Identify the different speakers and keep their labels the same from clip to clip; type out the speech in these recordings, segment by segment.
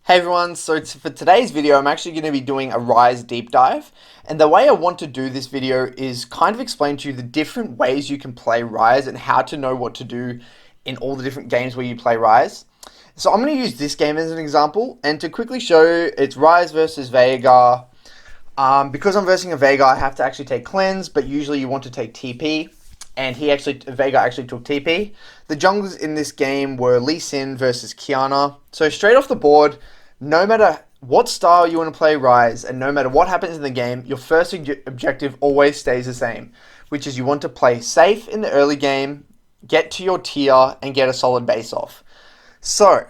Speaker 1: Hey everyone, so for today's video I'm actually going to be doing a Ryze deep dive, and the way I want to do this video is kind of explain to you the different ways you can play Ryze and how to know what to do in all the different games where you play Ryze. So I'm going to use this game as an example, and to quickly show it's Ryze versus Veigar. Because I'm versing a Veigar, I have to actually take cleanse, but usually you want to take TP. And Veigar actually took TP. The junglers in this game were Lee Sin versus Kiana. So straight off the board, no matter what style you want to play Ryze, and no matter what happens in the game, your first objective always stays the same, which is you want to play safe in the early game, get to your tier, and get a solid base off. So,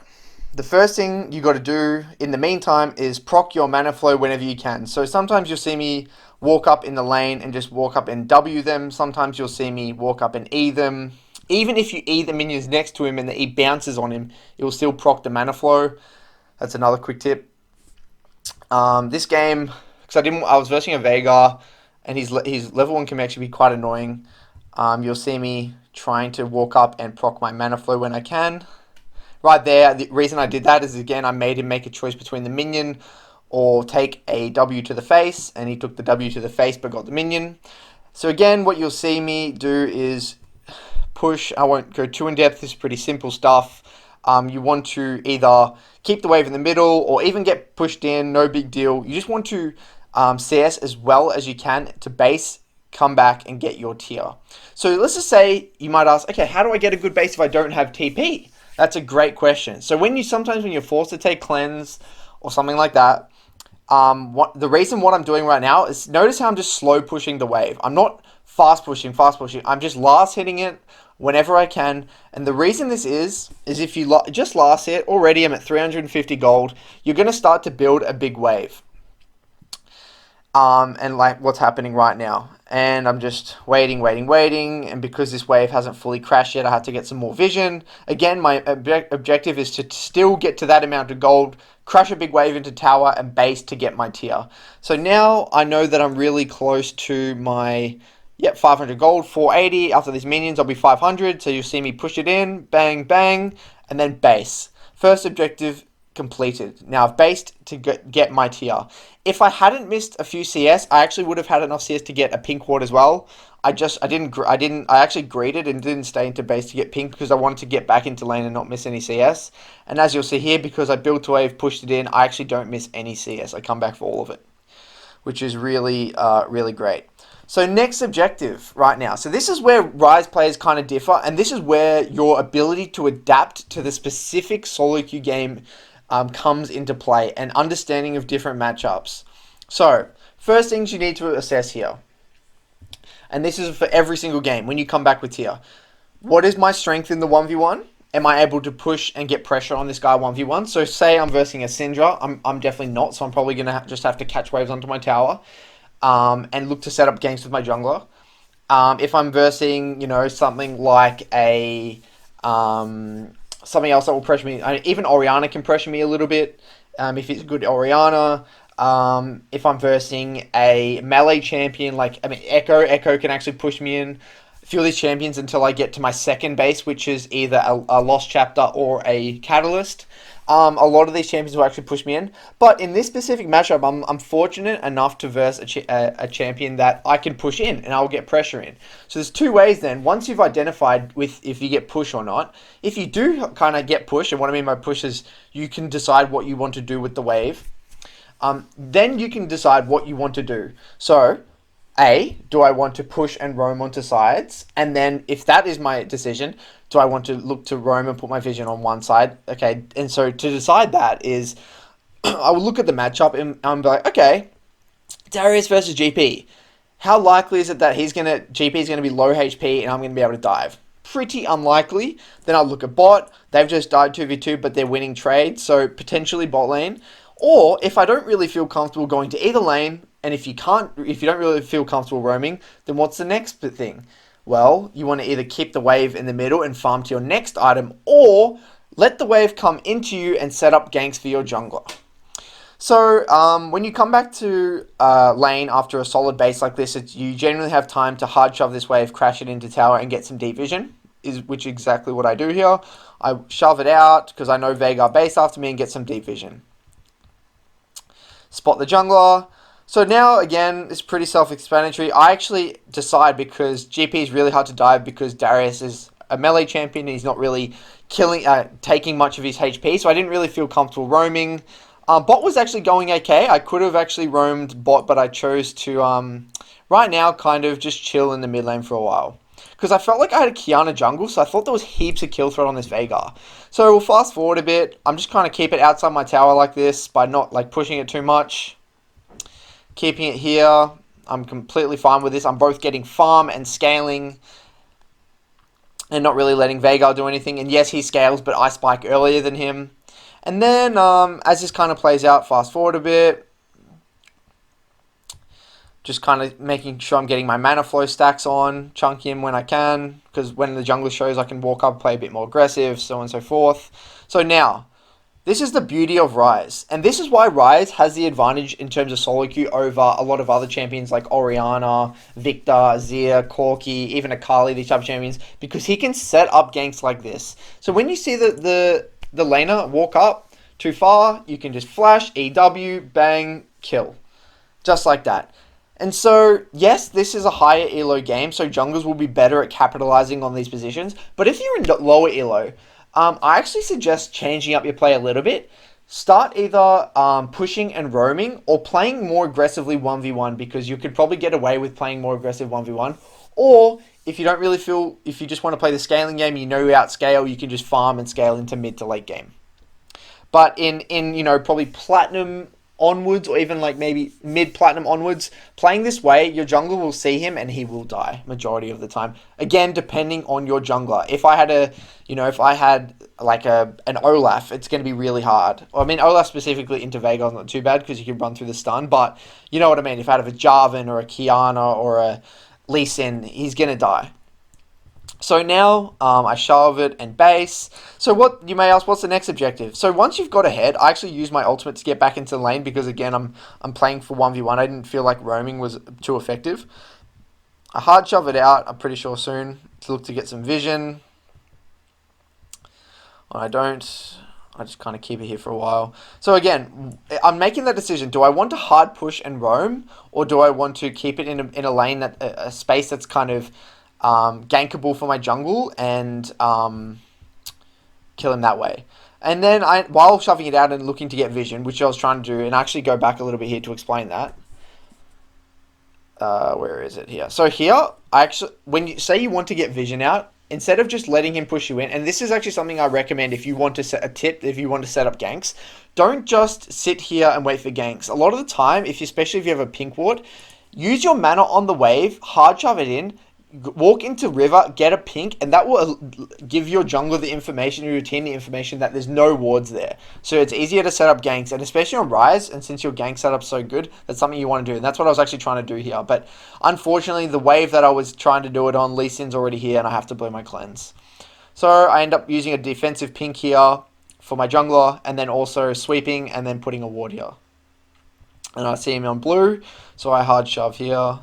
Speaker 1: the first thing you got to do in the meantime is proc your mana flow whenever you can. So sometimes you'll see me walk up in the lane and just walk up and W them. Sometimes you'll see me walk up and E them. Even if you E the minions next to him and the E bounces on him, it will still proc the mana flow. That's another quick tip. This game, because I was versing a Veigar, and his level 1 can actually be quite annoying. You'll see me trying to walk up and proc my mana flow when I can. Right there, the reason I did that is, again, I made him make a choice between the minion or take a W to the face, and he took the W to the face but got the minion. So again, what you'll see me do is push. I won't go too in depth, this is pretty simple stuff. You want to either keep the wave in the middle or even get pushed in, no big deal. You just want to CS as well as you can to base, come back and get your tier. So let's just say you might ask, okay, how do I get a good base if I don't have TP? That's a great question. So sometimes when you're forced to take cleanse or something like that, the reason what I'm doing right now is, notice how I'm just slow pushing the wave. I'm not fast pushing. I'm just last hitting it whenever I can. And the reason this is if you just last hit, already I'm at 350 gold, you're going to start to build a big wave. And like what's happening right now. And I'm just waiting, and because this wave hasn't fully crashed yet, I have to get some more vision. Again, my objective is to still get to that amount of gold, crash a big wave into tower, and base to get my tier. So now I know that I'm really close to my 500 gold, 480. After these minions, I'll be 500. So you'll see me push it in, bang, bang, and then base. First objective completed. Now I've based to get my tier. If I hadn't missed a few CS, I actually would have had enough CS to get a pink ward as well. I actually greeted and didn't stay into base to get pink because I wanted to get back into lane and not miss any CS. And as you'll see here, because I built to wave, pushed it in, I actually don't miss any CS. I come back for all of it, which is really, really great. So next objective right now. So this is where Ryze players kind of differ, and this is where your ability to adapt to the specific solo queue game comes into play, and understanding of different matchups. So first things you need to assess here, and this is for every single game when you come back with tier. What is my strength in the 1v1? Am I able to push and get pressure on this guy 1v1? So say I'm versing a Syndra. I'm definitely not, so I'm probably going to just have to catch waves onto my tower and look to set up ganks with my jungler. If I'm versing, something like a something else that will pressure me, even Orianna can pressure me a little bit if it's good Orianna. If I'm versing a melee champion Echo can actually push me in. A few of these champions until I get to my second base, which is either a Lost Chapter or a Catalyst. A lot of these champions will actually push me in. But in this specific matchup, I'm fortunate enough to verse a champion that I can push in and I'll get pressure in. So there's two ways then. Once you've identified if you get push or not, if you do kind of get push, and what I mean by push is you can decide what you want to do with the wave, then you can decide what you want to do. So, do I want to push and roam onto sides? And then if that is my decision, do I want to look to roam and put my vision on one side? Okay, and so to decide that is, I will look at the matchup and I'm like, okay, Darius versus GP. How likely is it that GP is going to be low HP and I'm going to be able to dive? Pretty unlikely. Then I'll look at bot. They've just died 2v2, but they're winning trades, so potentially bot lane. Or if I don't really feel comfortable going to either lane, and if you don't really feel comfortable roaming, then what's the next thing? Well, you want to either keep the wave in the middle and farm to your next item, or let the wave come into you and set up ganks for your jungler. So when you come back to lane after a solid base like this, you generally have time to hard shove this wave, crash it into tower, and get some deep vision, which is exactly what I do here. I shove it out because I know Veigar base after me and get some deep vision. spot the jungler. So now, again, it's pretty self-explanatory. I actually decide because GP is really hard to dive because Darius is a melee champion and he's not really taking much of his HP, so I didn't really feel comfortable roaming. Bot was actually going okay. I could have actually roamed bot, but I chose to, right now, kind of just chill in the mid lane for a while. Because I felt like I had a Kiana jungle, so I thought there was heaps of kill threat on this Veigar. So we'll fast forward a bit. I'm just kind of keep it outside my tower like this by not like pushing it too much. Keeping it here. I'm completely fine with this. I'm both getting farm and scaling and not really letting Veigar do anything. And yes, he scales, but I spike earlier than him. And then as this kind of plays out, fast forward a bit. Just kind of making sure I'm getting my mana flow stacks on, chunk him when I can, because when the jungler shows I can walk up, play a bit more aggressive, so on and so forth. So now, this is the beauty of Ryze, and this is why Ryze has the advantage in terms of solo queue over a lot of other champions like Orianna, Victor, Azir, Corki, even Akali, these type of champions, because he can set up ganks like this. So when you see the laner walk up too far, you can just flash, EW, bang, kill. Just like that. And so, yes, this is a higher elo game, so junglers will be better at capitalizing on these positions. But if you're in lower elo, I actually suggest changing up your play a little bit. Start either pushing and roaming or playing more aggressively 1v1 because you could probably get away with playing more aggressive 1v1. Or if you don't really feel, if you just want to play the scaling game, you know you outscale, you can just farm and scale into mid to late game. But in probably platinum onwards or even like maybe mid-platinum onwards, playing this way, your jungler will see him and he will die majority of the time. Again, depending on your jungler. If I had like an Olaf, it's going to be really hard. I mean, Olaf specifically into Veigar is not too bad because you can run through the stun, but you know what I mean. If I have a Jarvan or a Kiana or a Lee Sin, he's going to die. So now I shove it and base. So what you may ask, what's the next objective? So once you've got ahead, I actually use my ultimate to get back into the lane because again I'm playing for 1v1. I didn't feel like roaming was too effective. I hard shove it out, I'm pretty sure soon, to look to get some vision. When I don't, I just kind of keep it here for a while. So again, I'm making that decision. Do I want to hard push and roam, or do I want to keep it in a lane, that a space that's kind of gankable for my jungle and kill him that way? And then while shoving it out and looking to get vision, which I was trying to do, and actually go back a little bit here to explain that. Where is it here? So here, when you say you want to get vision out, instead of just letting him push you in, and this is actually something I recommend if you want to set a tip, if you want to set up ganks, don't just sit here and wait for ganks. A lot of the time, especially if you have a pink ward, use your mana on the wave, hard shove it in, walk into river, get a pink, and that will give your jungler the information, your team the information that there's no wards there. So it's easier to set up ganks, and especially on Ryze, and since your gank setup's so good, that's something you want to do, and that's what I was actually trying to do here. But unfortunately, the wave that I was trying to do it on, Lee Sin's already here, and I have to blow my cleanse. So I end up using a defensive pink here for my jungler, and then also sweeping, and then putting a ward here. And I see him on blue, so I hard shove here.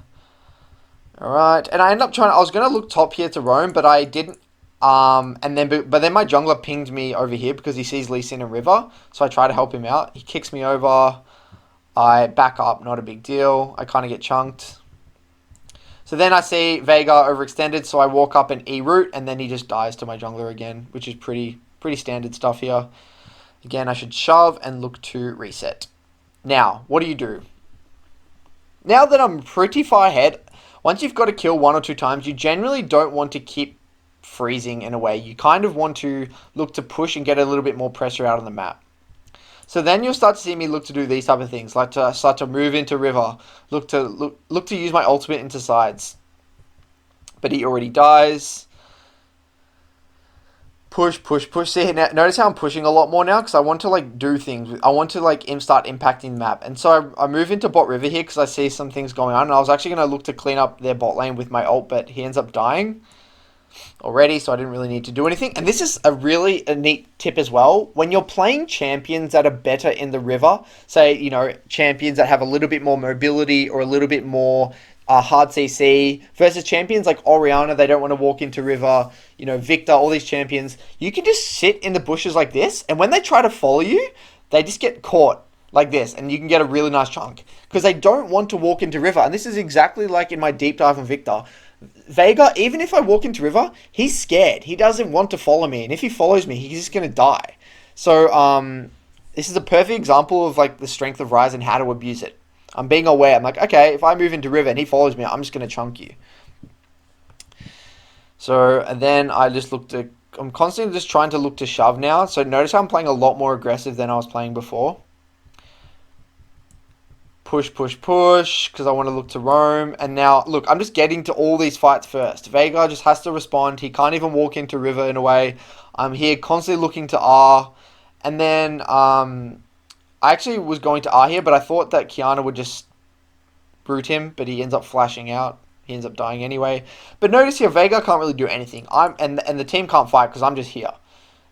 Speaker 1: Alright, and I end up I was going to look top here to roam, but I didn't. But then my jungler pinged me over here because he sees Lee Sin and River, so I try to help him out. He kicks me over, I back up, not a big deal. I kind of get chunked. So then I see Veigar overextended, so I walk up and E-root, and then he just dies to my jungler again, which is pretty standard stuff here. Again, I should shove and look to reset. Now, what do? Now that I'm pretty far ahead, once you've got to kill 1 or 2 times, you generally don't want to keep freezing in a way. You kind of want to look to push and get a little bit more pressure out on the map. So then you'll start to see me look to do these type of things, like to start to move into river, look to use my ultimate into sides. But he already dies. Push. See, notice how I'm pushing a lot more now because I want to like do things. I want to like start impacting the map. And so I move into bot river here because I see some things going on. And I was actually going to look to clean up their bot lane with my ult, but he ends up dying already, so I didn't really need to do anything. And this is a neat tip as well. When you're playing champions that are better in the river, say, champions that have a little bit more mobility or a little bit more hard CC versus champions like Orianna, they don't want to walk into river, Victor, all these champions, you can just sit in the bushes like this, and when they try to follow you, they just get caught. like this, and you can get a really nice chunk because they don't want to walk into river. And this is exactly like in my deep dive on Victor. Veigar, even if I walk into river, he's scared. He doesn't want to follow me, and if he follows me, he's just gonna die. So this is a perfect example of like the strength of Ryze and how to abuse it. I'm being aware. I'm like, okay, if I move into river and he follows me, I'm just gonna chunk you. So and then I just look to. I'm constantly just trying to look to shove now. So notice how I'm playing a lot more aggressive than I was playing before. Push, push, push, because I want to look to roam. And now, look, I'm just getting to all these fights first. Veigar just has to respond. He can't even walk into river in a way. I'm here constantly looking to R. And then, I actually was going to R here, but I thought that Kiana would just brute him, but he ends up flashing out. He ends up dying anyway. But notice here, Veigar can't really do anything. And the team can't fight because I'm just here.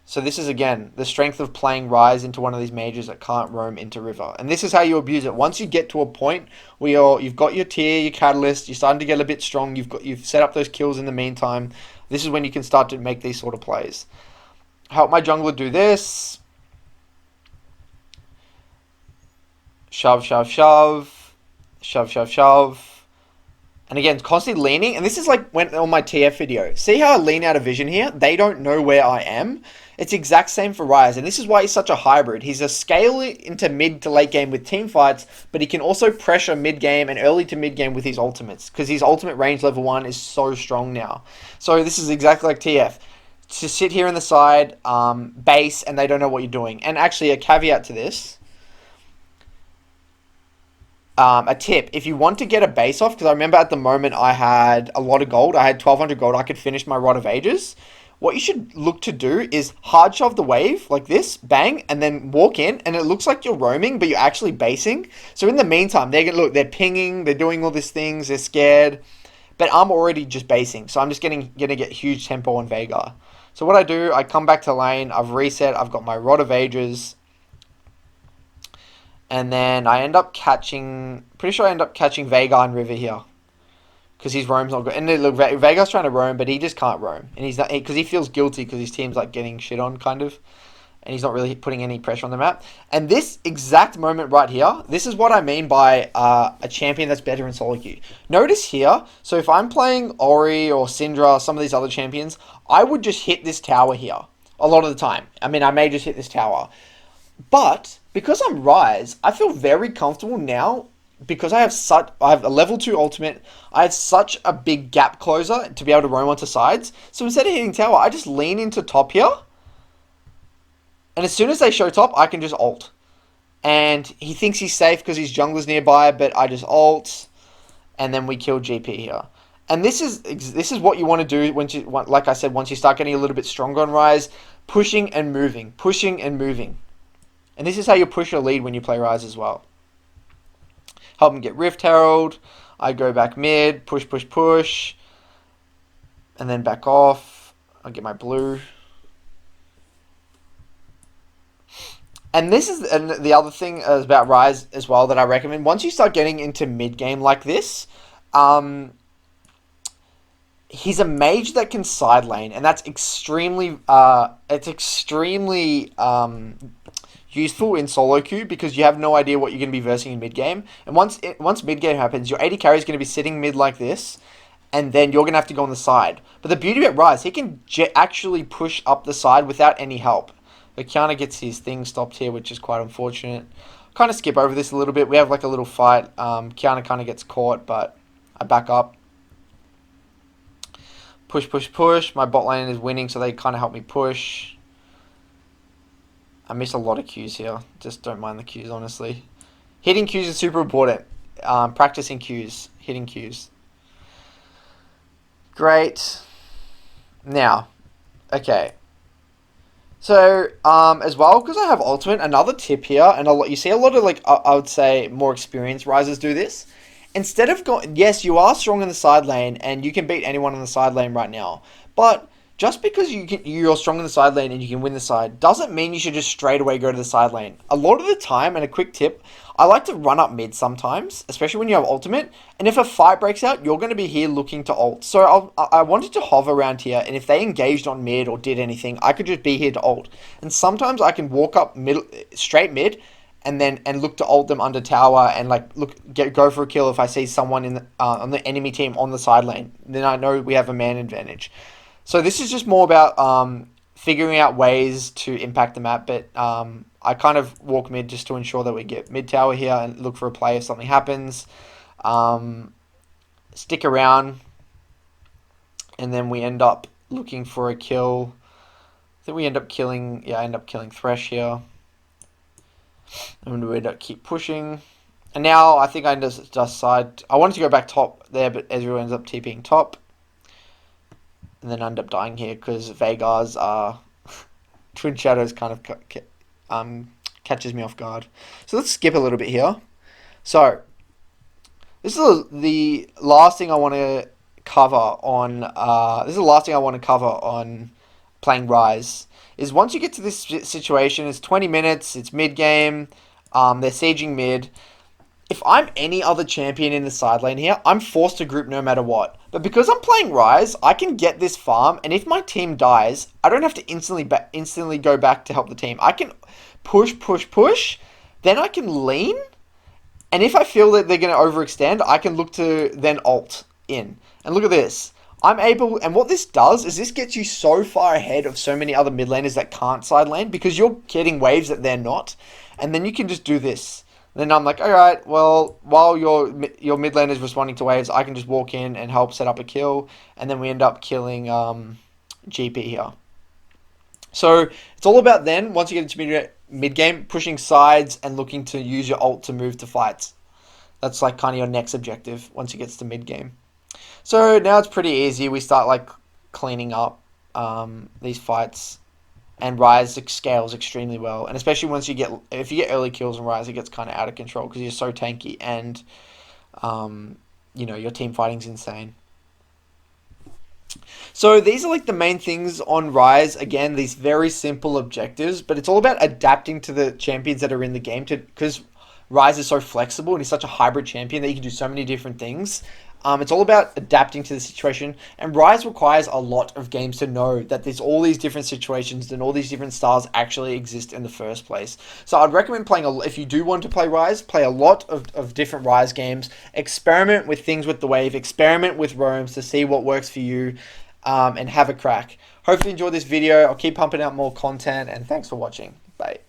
Speaker 1: So this is, again, the strength of playing Ryze into one of these mages that can't roam into river. And this is how you abuse it. Once you get to a point where you've got your tier, your catalyst, you're starting to get a bit strong, you've set up those kills in the meantime, this is when you can start to make these sort of plays. Help my jungler do this. Shove, shove, shove. Shove, shove, shove. And again, constantly leaning. And this is like when on my TF video. See how I lean out of vision here? They don't know where I am. It's exact same for Ryze. And this is why he's such a hybrid. He's a scale into mid to late game with team fights, but he can also pressure mid game and early to mid game with his ultimates. Because his ultimate range level 1 is so strong now. So this is exactly like TF. To sit here on the side, base, and they don't know what you're doing. And actually, a caveat to this. A tip, if you want to get a base off, because I remember at the moment I had a lot of gold, I had 1200 gold, I could finish my Rod of Ages. What you should look to do is hard shove the wave like this, bang, and then walk in, and it looks like you're roaming, but you're actually basing. So in the meantime, they're pinging, they're doing all these things, they're scared, but I'm already just basing, so I'm just gonna get huge tempo on Veigar. So what I do, I come back to lane, I've reset, I've got my Rod of Ages. And then I end up catching, pretty sure I end up catching Veigar and River here. Because his roam's not good. And look, Veigar's trying to roam, but he just can't roam. And he's not, because he feels guilty because his team's like getting shit on, kind of. And he's not really putting any pressure on the map. And this exact moment right here, this is what I mean by a champion that's better in solo queue. Notice here, so if I'm playing Ori or Syndra, some of these other champions, I would just hit this tower here a lot of the time. I mean, I may just hit this tower. But because I'm Ryze, I feel very comfortable now because I have a level 2 ultimate. I have such a big gap closer to be able to roam onto sides. So instead of hitting tower, I just lean into top here. And as soon as they show top, I can just ult. And he thinks he's safe because his jungler's nearby, but I just ult. And then we kill GP here. And this is what you want to do like I said, once you start getting a little bit stronger on Ryze. Pushing and moving. Pushing and moving. And this is how you push your lead when you play Ryze as well. Help him get Rift Herald. I go back mid, push, push, push. And then back off. I get my blue. And this is the other thing about Ryze as well that I recommend. Once you start getting into mid game like this, he's a mage that can side lane, and that's extremely useful in solo queue because you have no idea what you're going to be versing in mid game. And once mid game happens, your AD carry is going to be sitting mid like this, and then you're going to have to go on the side. But the beauty about Ryze, he can actually push up the side without any help. But Kiana gets his thing stopped here, which is quite unfortunate. Kind of skip over this a little bit. We have like a little fight. Kiana kind of gets caught, but I back up. Push, push, push. My bot lane is winning, so they kind of help me push. I miss a lot of Qs here. Just don't mind the Qs, honestly. Hitting Qs is super important. Practicing Qs. Hitting Qs. Great. Now, okay. So, as well, because I have ultimate, another tip here, and you see a lot of, like, I would say, more experienced Ryzers do this. Instead of going, yes, you are strong in the side lane, and you can beat anyone in the side lane right now, but just because you're strong in the side lane and you can win the side doesn't mean you should just straight away go to the side lane. A lot of the time, and a quick tip, I like to run up mid sometimes, especially when you have ultimate, and if a fight breaks out, you're going to be here looking to ult. So I wanted to hover around here, and if they engaged on mid or did anything, I could just be here to ult. And sometimes I can walk up straight mid, and look to ult them under tower and like go for a kill if I see someone on the enemy team on the side lane. Then I know we have a man advantage. So this is just more about figuring out ways to impact the map, but I kind of walk mid just to ensure that we get mid tower here and look for a play if something happens. Stick around, and then we end up looking for a kill. I think we end up killing, yeah, I end up killing Thresh here. And we end up keep pushing. And now I think I just decide, I wanted to go back top there, but Ezreal ends up TPing top. And then I end up dying here because Veigar's Twin Shadows kind of catches me off guard. So let's skip a little bit here. So this is the last thing I want to cover on. This is the last thing I want to cover on playing Ryze. Is once you get to this situation, it's 20 minutes. It's mid game. They're sieging mid. If I'm any other champion in the side lane here, I'm forced to group no matter what. But because I'm playing Ryze, I can get this farm, and if my team dies, I don't have to instantly go back to help the team. I can push, then I can lean, and if I feel that they're going to overextend, I can look to then ult in. And look at this. I'm able, and what this does is this gets you so far ahead of so many other mid laners that can't side lane because you're getting waves that they're not, and then you can just do this. Then I'm like, all right, well, while your mid lane is responding to waves, I can just walk in and help set up a kill, and then we end up killing GP here. So it's all about then, once you get into mid game, pushing sides and looking to use your ult to move to fights. That's like kind of your next objective once it gets to mid game. So now it's pretty easy. We start like cleaning up these fights. And Ryze scales extremely well, and especially if you get early kills on Ryze, it gets kind of out of control because you're so tanky, and your team fighting's insane. So these are like the main things on Ryze. Again, these very simple objectives, but it's all about adapting to the champions that are in the game, because Ryze is so flexible and he's such a hybrid champion that you can do so many different things. It's all about adapting to the situation, and Ryze requires a lot of games to know that there's all these different situations and all these different styles actually exist in the first place. So I'd recommend playing, if you do want to play Ryze, play a lot of different Ryze games, experiment with things with the wave, experiment with roams to see what works for you, and have a crack. Hopefully you enjoyed this video. I'll keep pumping out more content, and thanks for watching. Bye.